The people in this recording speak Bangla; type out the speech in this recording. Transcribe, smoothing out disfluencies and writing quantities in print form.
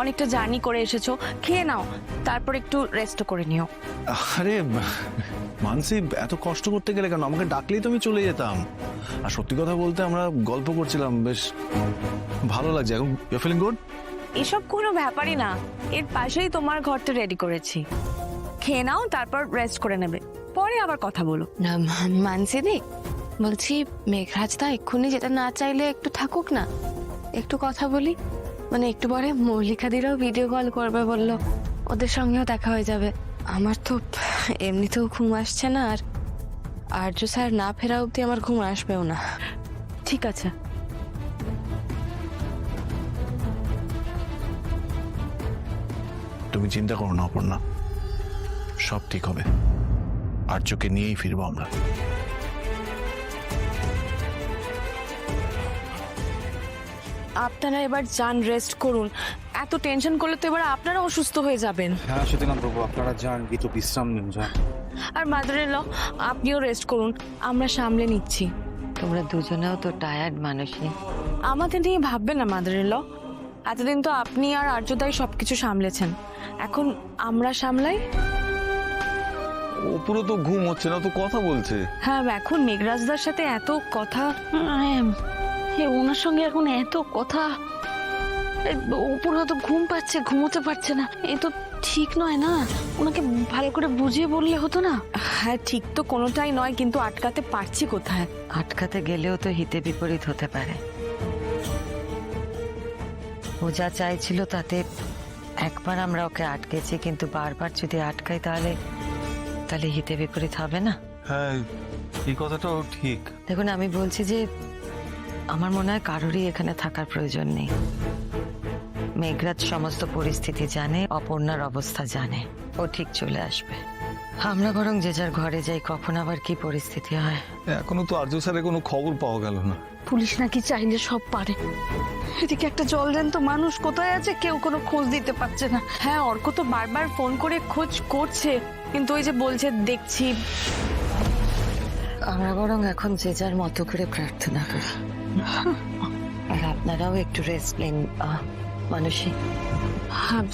অনেকটা জার্নি করে এসেছো, খেয়ে নাও, তারপর একটু রেস্ট করে নিও। আরে মানসি, এত কষ্ট করতে গেলে কেন? আমাকে ডাকলেই তো আমি চলে যেতাম। আর সত্যি কথা বলতে আমরা গল্প করছিলাম, বেশ ভালো লাগছে এখন। You feeling good? এসব কোনো ব্যাপারই না, এর পাশেই তোমার ঘরটা রেডি করেছি, খেয়ে নাও, তারপর রেস্ট করে নেবে, পরে আবার কথা বলো। না মানসিদি, বলছি মেঘরাজ দা এক্ষুনি যেটা না চাইলে একটু থাকুক না, একটু কথা বলি। মানে একটু পরে মল্লিকাদিরাও ভিডিও কল করবে বললো, ওদের সঙ্গেও দেখা হয়ে যাবে। আমার তো এমনিতেও ঘুম আসছে না, আর আর্য স্যার না ফেরা অবধি আমার ঘুম আসবেও না। ঠিক আছে। তুমি চিন্তা করো না অপর্ণা, সব ঠিক হবে। আর্যকে নিয়েই ফিরবো আমরা। আপনারা এবার যান, রেস্ট করুন, এত টেনশন করলে তো এবার আপনারা অসুস্থ হয়ে যাবেন। হ্যাঁ সতীনাথ বাবু, আপনারা যান, একটু বিশ্রাম নিন, যান। আর মাদার-ইন-ল, আপনিও রেস্ট করুন, আমরা সামলে নিচ্ছি। তোমরা দুজনেও তো টায়ার্ড মানুষই। আমাদের নিয়ে ভাববেন না মাদার-ইন-ল, এতদিন তো আপনি আর আর্যদাই সবকিছু সামলেছেন, এখন আমরা সামলাই। ও পুরো তো ঘুম হচ্ছে না, তো কথা বলছে। হ্যাঁ, এখন মেঘরাজদার সাথে এত কথা, ওনার সঙ্গে এখন এত কথা, উপর হয়তো ঘুম পাচ্ছে, ঘুমোতে পারছে না, এ তো ঠিক নয় না। ওনাকে ভালো করে বুঝিয়ে বললে হতো না। হ্যাঁ, ঠিক তো কোনোটাই নয়, কিন্তু আটকাতে পারছি কোথায়? আটকাতে গেলেও তো হিতে বিপরীত হতে পারে। ও যা চাইছিল তাতে একবার আমরা ওকে আটকেছি, কিন্তু বারবার যদি আটকাই তাহলে তাহলে হিতে বিপরীত হবে না। হ্যাঁ, এই কথাটাও ঠিক। দেখুন, আমি বলছি যে আমার মনে হয় কারোরই এখানে থাকার প্রয়োজন নেই। মেঘরাজ সমস্ত পরিস্থিতি জানে, অপর্ণার অবস্থা জানে, ও ঠিক চলে আসবে। আমরা বরং যে যার ঘরে যাই, কখন আবার কি পরিস্থিতি হয়। এখনো তো আর্য স্যারের কোনো খবর পাওয়া গেল না। পুলিশ নাকি চাইলে সব পারে। এদিকে একটা জলজ্যান্ত মানুষ কোথায় আছে, কেউ কোনো খোঁজ দিতে পারছে না। হ্যাঁ, অর্ক তো বারবার ফোন করে খোঁজ করছে, কিন্তু ওই যে বলছে দেখছি। আমরা বরং এখন যে যার মতো করে প্রার্থনা করি, আর আপনারাও একটু রেস্ট নিন। মানুষই হ্যাঁ,